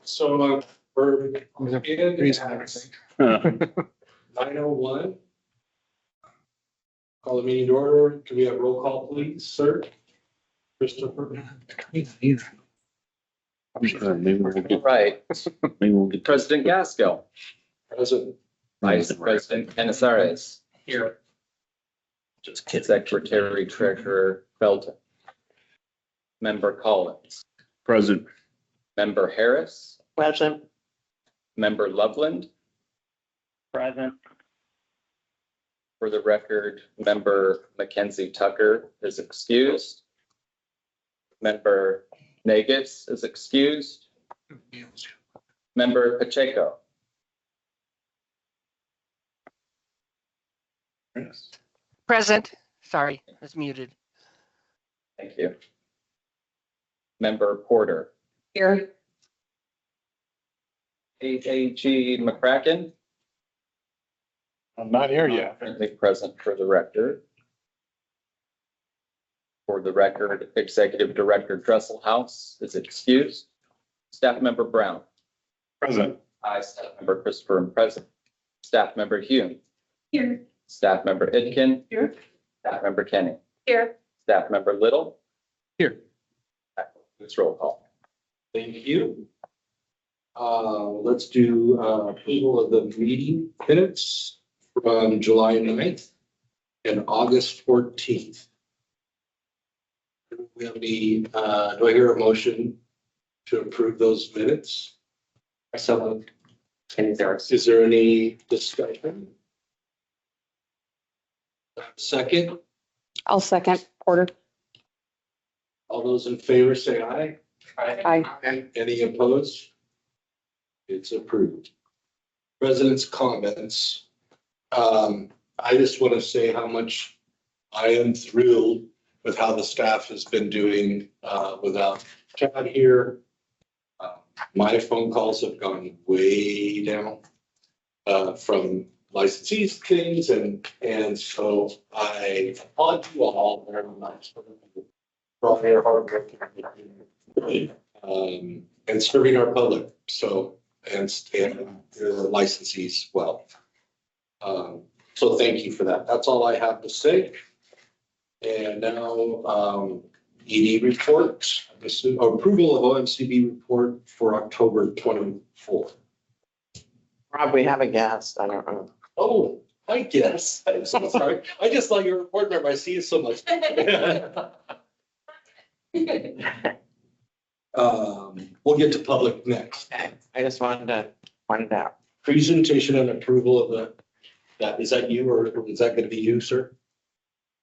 So we're in everything. 9:01. Call the meeting to order. Can we have roll call, please, sir? Christopher? I'm sure maybe we'll get, Right, maybe we'll get. President Gaskell, Present. Vice President Canizares. Here. Secretary Treasurer Felton. Member Collins, Present. Member Harris, Present. Member Loveland. Present. For the record, Member Mackenzie Tucker is excused. Member Nagus is excused. Member Pacheco. Present. Sorry, I was muted. Thank you. Member Porter. Here. AAG McCracken. I'm not here yet. Currently present for the record. For the record, Executive Director Dresselhaus is excused. Staff Member Brown. Present. I, Staff Member Christopher, am present. Staff Member Hume. Here. Staff Member Idkin. Here. Staff Member Kenny. Here. Staff Member Little. Here. Let's roll call. Thank you. Let's do approval of the meeting minutes from July 9th and August 14th. Do we have any, do I hear a motion to approve those minutes? So. Is there any discussion? Second, I'll second. Porter. all those in favor say aye. Aye. Any opposed? It's approved. President's comments. I just want to say how much I am thrilled with how the staff has been doing without Chad here. My phone calls have gone way down from licensees things and so I applaud you all very much for all your hard work and serving our public. So and the licensees well. So thank you for that. That's all I have to say. And now ED report, approval of OMCB report for October 24. Rob, we have a guest. I don't know. Oh, I guess. I'm so sorry. I just saw your report member. I see you so much. We'll get to public next. I just wanted to point it out. Presentation and approval of is that you or is that going to be you, sir?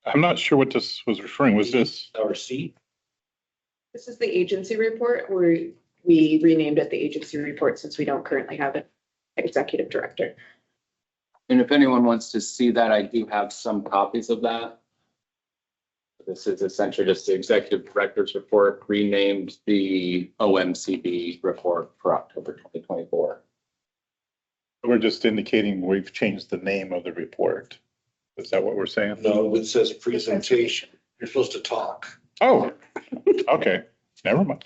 I'm not sure what this was referring. Was this? Our seat? This is the agency report where we renamed it the agency report since we don't currently have an executive director. And if anyone wants to see that, I do have some copies of that. This is essentially just the executive director's report, renamed the OMCB report for October 2024. We're just indicating we've changed the name of the report. Is that what we're saying? No, it says presentation. You're supposed to talk. Oh, okay. Never mind.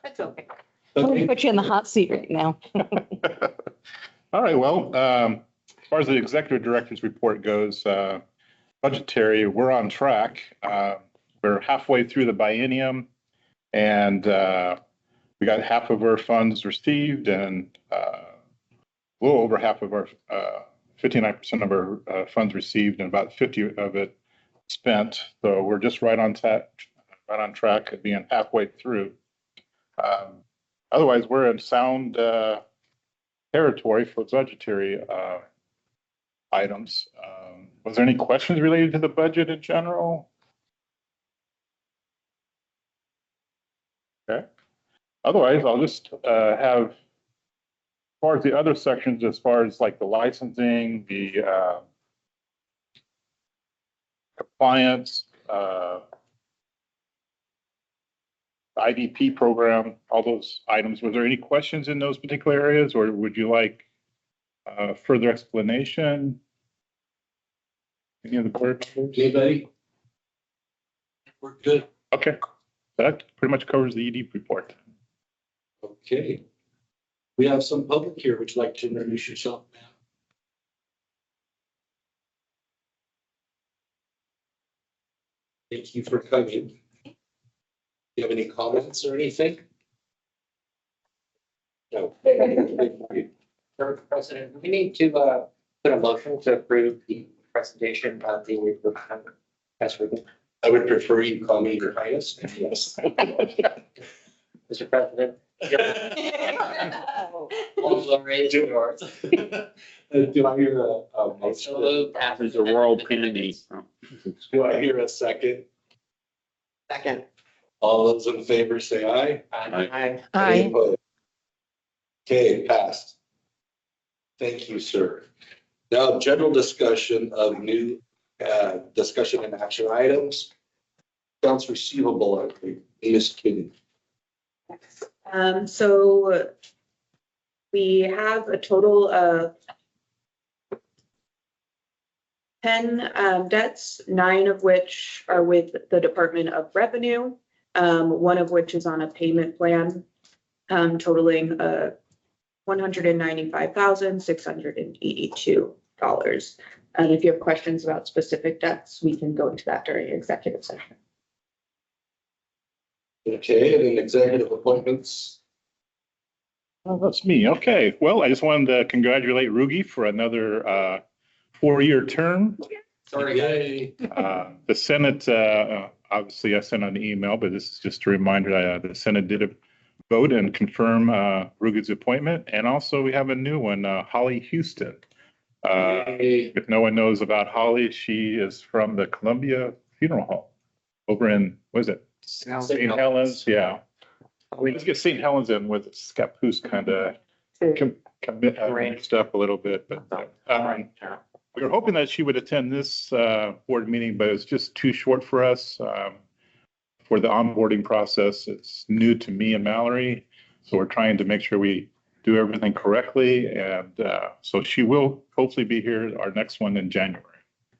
That's okay. Let me Okay. put you in the hot seat right now. All right, well, as far as the executive director's report goes, budgetary, we're on track. We're halfway through the biennium and we got half of our funds received and a little over half of our 59% of our funds received and about 50 of it spent. So we're just right on track at being halfway through. Otherwise, we're in sound territory for budgetary items. Was there any questions related to the budget in general? Okay. Otherwise, I'll just have, as far as the other sections, as far as like the licensing, the compliance, IDP program, all those items. Was there any questions in those particular areas, or would you like further explanation? Any of the board members? Anybody? We're good. Okay, that pretty much covers the ED report. Okay. We have some public here. Would you like to introduce yourself, ma'am? Thank you for coming. Do you have any comments or anything? No. Mr. President, we need to put a motion to approve the presentation of the press release. I would prefer you call me your highest. Yes. Mr. President. All glory is yours. Do I hear a motion? So moved. There's a royal penny. Do I hear a second? Second. All those in favor say aye. Aye. Any Aye. opposed? Okay, passed. Thank you, sir. Now, general discussion of new, discussion and action items. Accounts receivable, I think, Miss Kitty. So we have a total of 10 debts, 9 of which are with the Department of Revenue, one of which is on a payment plan, totaling $195,682. And if you have questions about specific debts, we can go into that during executive session. Okay, and then executive appointments. Oh, that's me. Okay. Well, I just wanted to congratulate Rugi for another 4-year term. Sorry, guys. Yay. The Senate, obviously I sent an email, but this is just a reminder, the Senate did vote and confirm Rugi's appointment. And also we have a new one, Holly Houston. Yay. If no one knows about Holly, she is from the Columbia Funeral Home over in, what is it? St. Helens, yeah. We just get St. Helens in with Scappoose kind of mixed up a little bit, but we were hoping that she would attend this board meeting, but it's just too short for us for the onboarding process. It's new to me and Mallory, so we're trying to make sure we do everything correctly, and so she will hopefully be here our next one in January.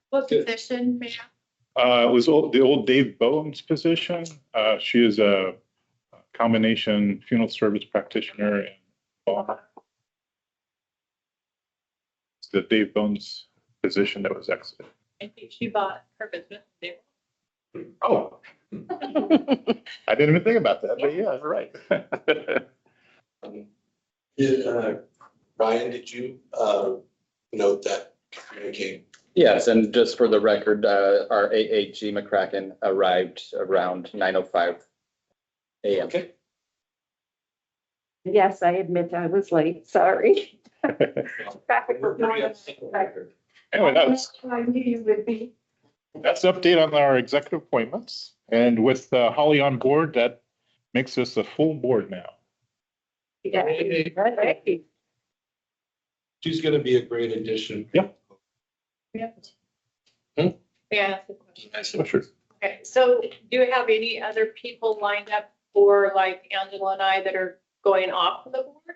What Good. position, ma'am? It was the old Dave Bowen's position. She is a combination funeral service practitioner. And it's the Dave Bowen's position that was exited. I think she bought her business there. Oh. I didn't even think about that, but yeah, right. Ryan, did you note that communique? Yes, and just for the record, our AAG McCracken arrived around 9:05 a.m. Okay. Yes, I admit I was late. Sorry. Traffic was not Anyway, I knew you would be. that's the update on our executive appointments. And with Holly on board, that makes us a full board now. Yeah. Right. She's gonna be a great addition. Yep. Yeah. Hmm? May I ask a question? Oh, sure. Okay, so do you have any other people lined up for like Angela and I that are going off the board?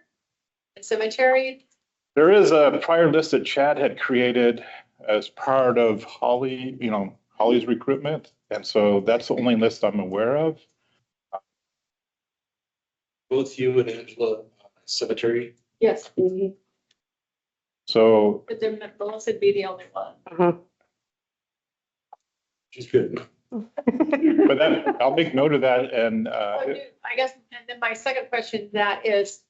The cemetery? There is a prior list that Chad had created as part of Holly, Holly's recruitment. And so that's the only list I'm aware of. Both you and Angela, cemetery. Yes, So but then Melissa would be the only one. She's good. but then I'll make note of that and I guess, and then my second question to that is,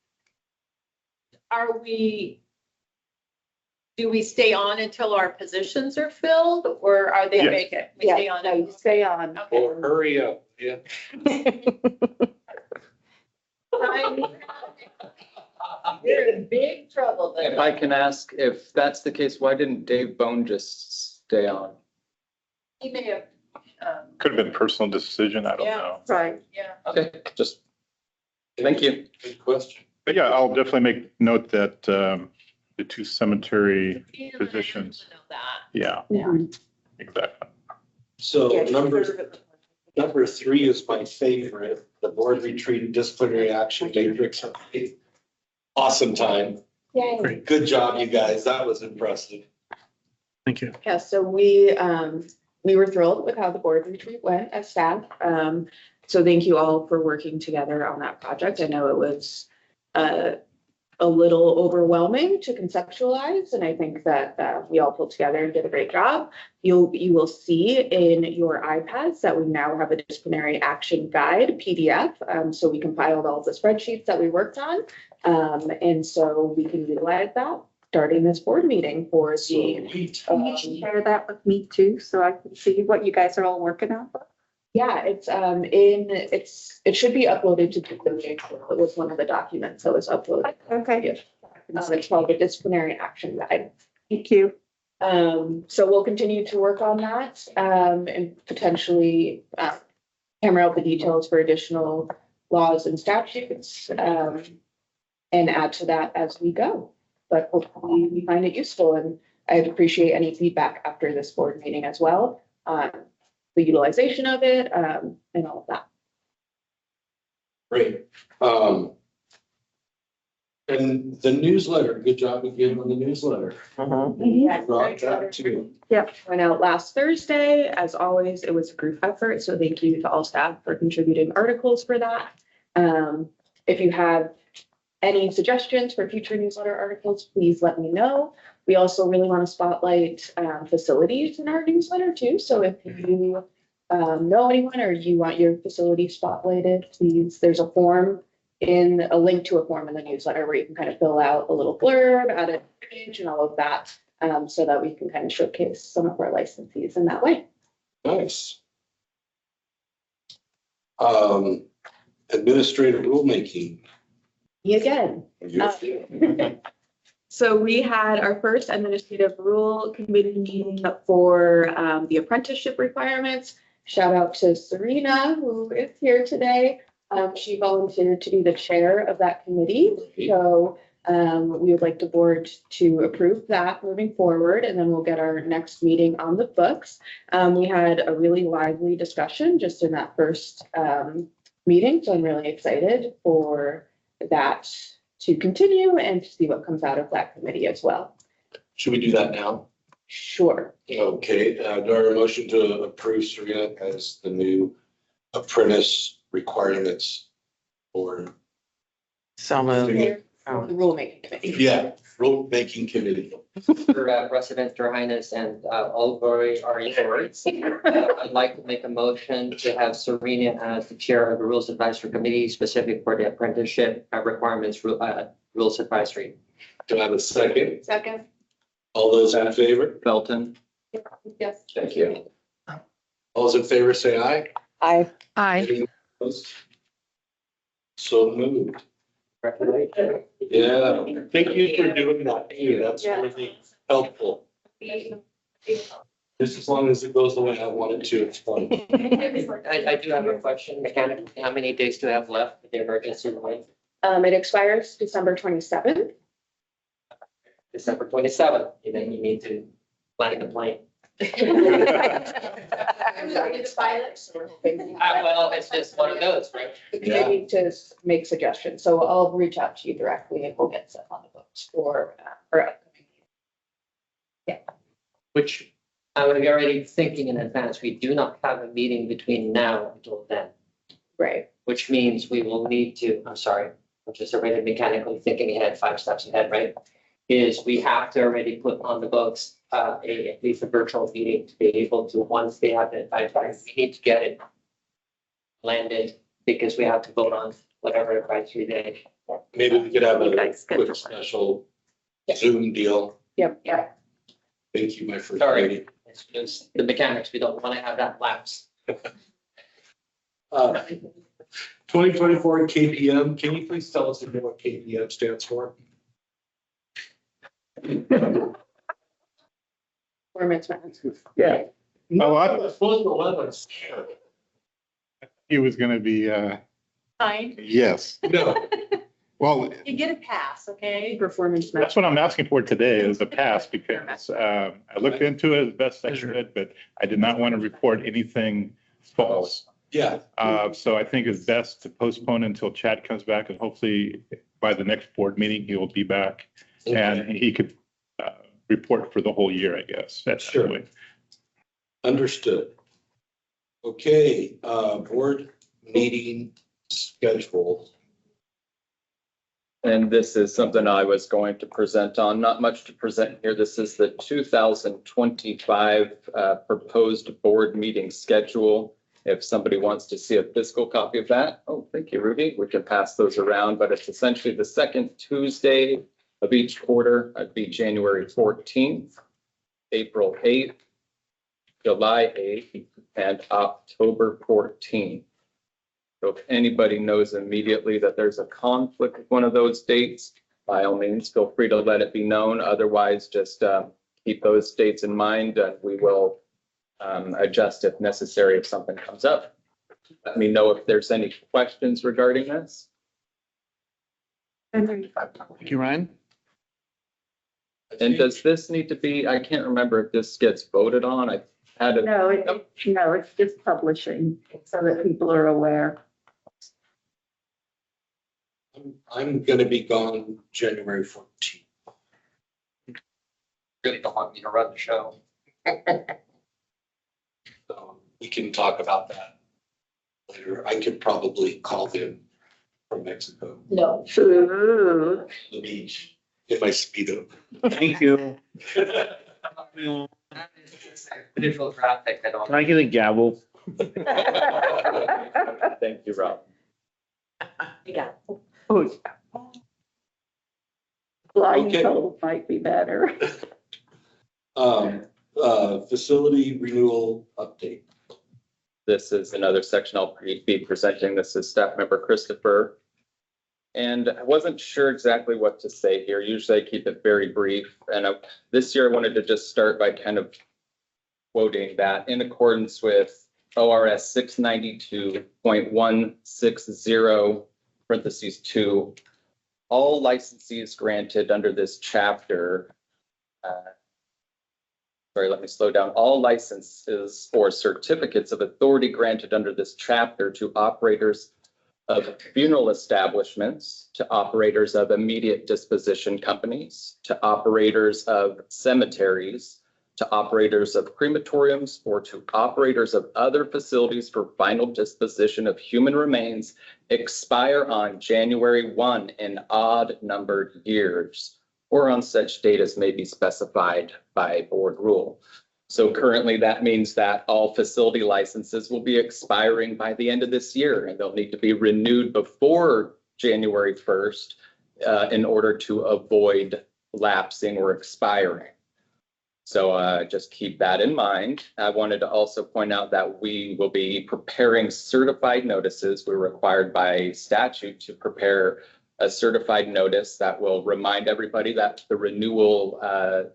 do we stay on until our positions are filled, or are they Yes. vacant? We stay on. No, you stay on. Okay. Oh, hurry up, yeah. You're in big trouble then. If I can ask, if that's the case, why didn't Dave Bone just stay on? He may have, could have been personal decision. I don't Yeah. know. Right. yeah. Okay, just, thank you. Good question. But yeah, I'll definitely make note that the two cemetery He and I positions. know that. Yeah, Yeah. exactly. So Yeah, number 3 is my favorite, the board retreat disciplinary action matrix. Awesome time. Yay. Good job, you guys. That was impressive. Thank you. Yeah, so we were thrilled with how the board retreat went as staff. So thank you all for working together on that project. I know it was a little overwhelming to conceptualize, and I think that we all pulled together and did a great job. You will see in your iPads that we now have a disciplinary action guide PDF. So we compiled all the spreadsheets that we worked on. And so we can utilize that starting this board meeting for the. Can you share that with me too, so I can see what you guys are all working on? Yeah, it should be uploaded to Google. It was one of the documents that was uploaded. Okay, It's called the disciplinary action guide. thank you. So we'll continue to work on that, and potentially, hammer out the details for additional laws and statutes, and add to that as we go. But hopefully we find it useful, and I'd appreciate any feedback after this board meeting as well, the utilization of it, and all of that. Great. And the newsletter, good job again on the newsletter. Brought that too. Yep, went out last Thursday. As always, it was a group effort, so thank you to all staff for contributing articles for that. If you have any suggestions for future newsletter articles, please let me know. We also really want to spotlight facilities in our newsletter too. So if you know anyone or you want your facility spotlighted, please, there's a form a link to a form in the newsletter where you can kind of fill out a little blurb, add an image and all of that, so that we can kind of showcase some of our licensees in that way. Nice. Administrative rulemaking. Me again. So we had our first administrative rule committee meeting for the apprenticeship requirements. Shout out to Serena, who is here today. She volunteered to be the chair of that committee. So we would like the board to approve that moving forward, and then we'll get our next meeting on the books. We had a really lively discussion just in that first meeting. So I'm really excited for that to continue and to see what comes out of that committee as well. Should we do that now? Sure. Okay, do I have a motion to approve Serena as the new apprentice requirements for, So moved. The rulemaking committee. yeah, rulemaking committee. For President, Your Highness, and all glory are yours. I'd like to make a motion to have Serena as the chair of the Rules Advisory Committee specific for the apprenticeship requirements, Rules Advisory. Do I have a second? Second. All those in favor? Belton, Yes. Thank you. All those in favor say aye. Aye. Aye. Any opposed? So moved. Yeah, thank you for doing that. Too. That's really helpful. Just as long as it goes the way I want it to, it's fine. I do have a question, mechanically, how many days do I have left for the emergency light? It expires December 27th. December 27th, and then you need to land the plane. Well, it's just one of those, right? The committee to make suggestions. So I'll reach out to you directly and we'll get set on the books for upcoming. Which I would be already thinking in advance, we do not have a meeting between now until then, Right. which means we will need to, I'm sorry, I'm just already mechanically thinking ahead, 5 steps ahead, right? Is we have to already put on the books, at least a virtual meeting to be able to, once they have it, we need to get it landed because we have to vote on whatever advisory day. Maybe we could have You a guys schedule quick it. special Zoom deal. Yep. Yeah. Thank you, my first Sorry. lady. It's just the mechanics, we don't want to have that lapse. 2024 KPM, can you please tell us again what KPM stands for? Performance management. Yeah. Oh, I- No, it's supposed to let us. He was gonna be, Fine. yes. No, Well, You get a pass, okay? Performance that's management. what I'm asking for today is a pass because I looked into it as best I could, but I did not want to report anything false. yeah, So I think it's best to postpone until Chad comes back and hopefully by the next board meeting, he will be back and he could report for the whole year, I guess. That's Sure. the way. understood. Okay, board meeting schedule. And this is something I was going to present on, not much to present here. This is the 2025 proposed board meeting schedule. If somebody wants to see a physical copy of that, oh, thank you, Rudy. We can pass those around, but it's essentially the second Tuesday of each quarter. That'd be January 14th, April 8th, July 8th, and October 14th. So if anybody knows immediately that there's a conflict with one of those dates, by all means, feel free to let it be known. Otherwise, just keep those dates in mind and we will adjust if necessary if something comes up. Let me know if there's any questions regarding this. Thank you, Ryan. And does this need to be, I can't remember if this gets voted on. I had it. No, it's just publishing so that people are aware. I'm gonna be gone January 14th. Really don't want me to run the show. So we can talk about that later. I could probably call them from Mexico, No. Ooh. the beach, in my Speedo. Thank you. Visual graphic, I don't. Can I get a gavel? Thank you, Rob. Yeah. Oh, yeah. Blindfold might be better. Facility renewal update. This is another section I'll be presenting. This is staff member Christopher. And I wasn't sure exactly what to say here. Usually I keep it very brief. And this year I wanted to just start by kind of quoting that in accordance with ORS 692.160 parentheses 2, all licensees granted under this chapter, let me slow down. All licenses or certificates of authority granted under this chapter to operators of funeral establishments, to operators of immediate disposition companies, to operators of cemeteries, to operators of crematoriums, or to operators of other facilities for final disposition of human remains expire on January 1 in odd numbered years, or on such date as may be specified by board rule. So currently that means that all facility licenses will be expiring by the end of this year, and they'll need to be renewed before January 1st in order to avoid lapsing or expiring. So just keep that in mind. I wanted to also point out that we will be preparing certified notices. We're required by statute to prepare a certified notice that will remind everybody that the renewal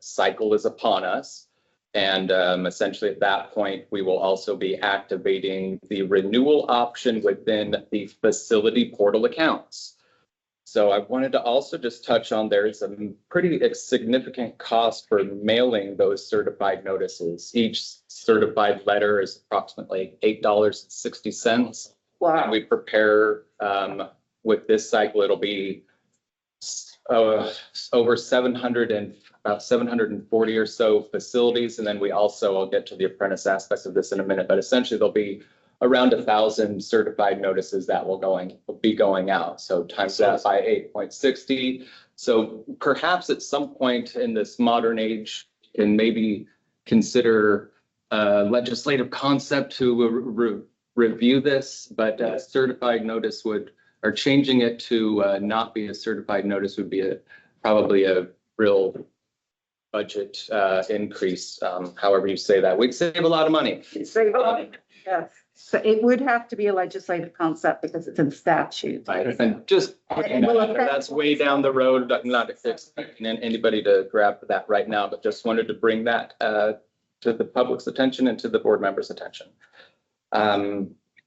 cycle is upon us. And essentially at that point, we will also be activating the renewal option within the facility portal accounts. So I wanted to also just touch on there's a pretty significant cost for mailing those certified notices. Each certified letter is approximately $8.60. Wow. And we prepare with this cycle, it'll be over 740 or so facilities. And then we also, I'll get to the apprentice aspects of this in a minute, but essentially there'll be around 1,000 certified notices that will be going out. So times that by 8.60. So perhaps at some point in this modern age, you can maybe consider a legislative concept to review this, but a certified notice or changing it to not be a certified notice would be probably a real budget increase, however you say that. We'd save a lot of money. Save a lot. Yes. So it would have to be a legislative concept because it's in statute. Right, and just that's way down the road. I'm not expecting anybody to grab that right now, but just wanted to bring that to the public's attention and to the board members' attention.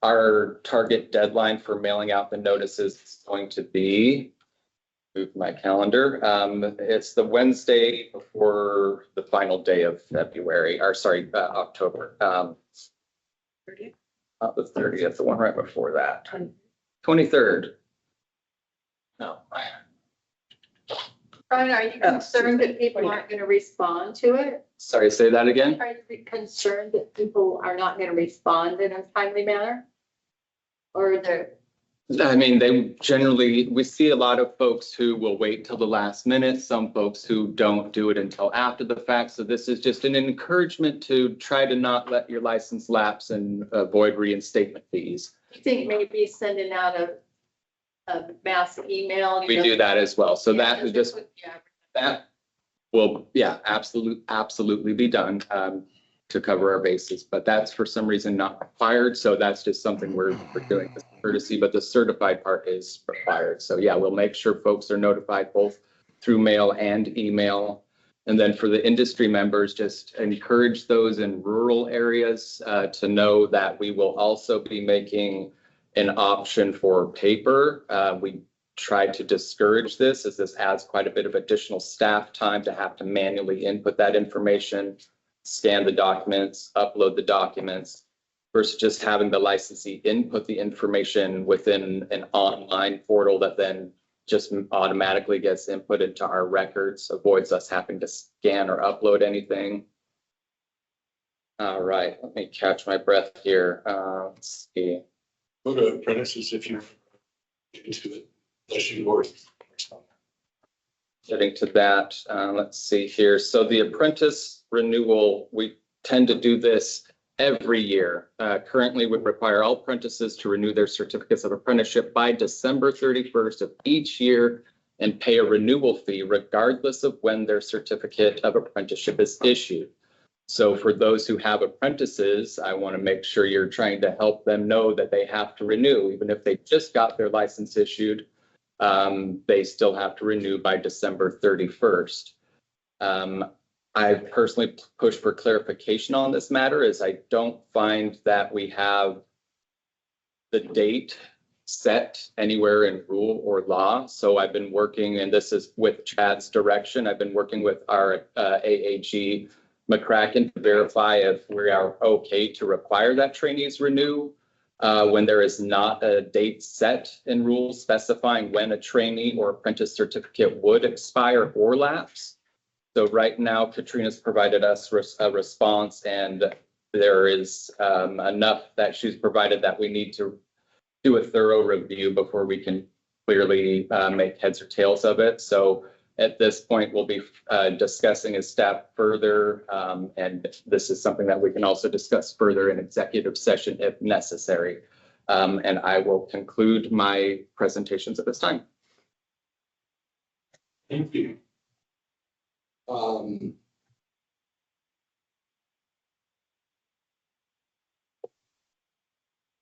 Our target deadline for mailing out the notices is going to be, move my calendar. It's the Wednesday before the final day of February, or sorry, October. 30th? Not the 30th, the one right before that. 23rd. No. Brian, are you concerned that people aren't going to respond to it? Sorry, say that again? Are you concerned that people are not going to respond in a timely manner? Or I mean, we see a lot of folks who will wait till the last minute, some folks who don't do it until after the fact. So this is just an encouragement to try to not let your license lapse and avoid reinstatement fees. You think maybe sending out a mass email? We do that as well. So that is just, Yeah. that will, yeah, absolutely be done to cover our bases. But that's for some reason not required. So that's just something we're doing as courtesy, but the certified part is required. So yeah, we'll make sure folks are notified both through mail and email. And then for the industry members, just encourage those in rural areas to know that we will also be making an option for paper. We tried to discourage this as this adds quite a bit of additional staff time to have to manually input that information, scan the documents, upload the documents, versus just having the licensee input the information within an online portal that then just automatically gets input into our records, avoids us having to scan or upload anything. All right, let me catch my breath here. Let's see. Go to apprentices if you're into it, unless you work. Getting to that, let's see here. So the apprentice renewal, we tend to do this every year. Currently, we require all apprentices to renew their certificates of apprenticeship by December 31st of each year and pay a renewal fee regardless of when their certificate of apprenticeship is issued. So for those who have apprentices, I want to make sure you're trying to help them know that they have to renew, even if they just got their license issued. They still have to renew by December 31st. I personally push for clarification on this matter, as I don't find that we have the date set anywhere in rule or law. So I've been working, and this is with Chad's direction, I've been working with our AAG McCracken to verify if we are okay to require that trainees renew when there is not a date set in rules specifying when a trainee or apprentice certificate would expire or lapse. So right now, Katrina's provided us a response, and there is enough that she's provided that we need to do a thorough review before we can clearly make heads or tails of it. So at this point, we'll be discussing a step further, and this is something that we can also discuss further in executive session if necessary. And I will conclude my presentations at this time. Thank you.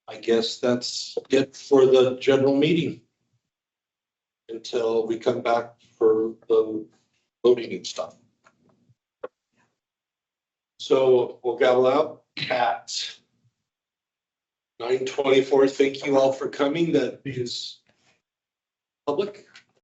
I guess that's it for the general meeting until we come back for the voting and stuff. So we'll gavel out at 9:24. Thank you all for coming. That is public.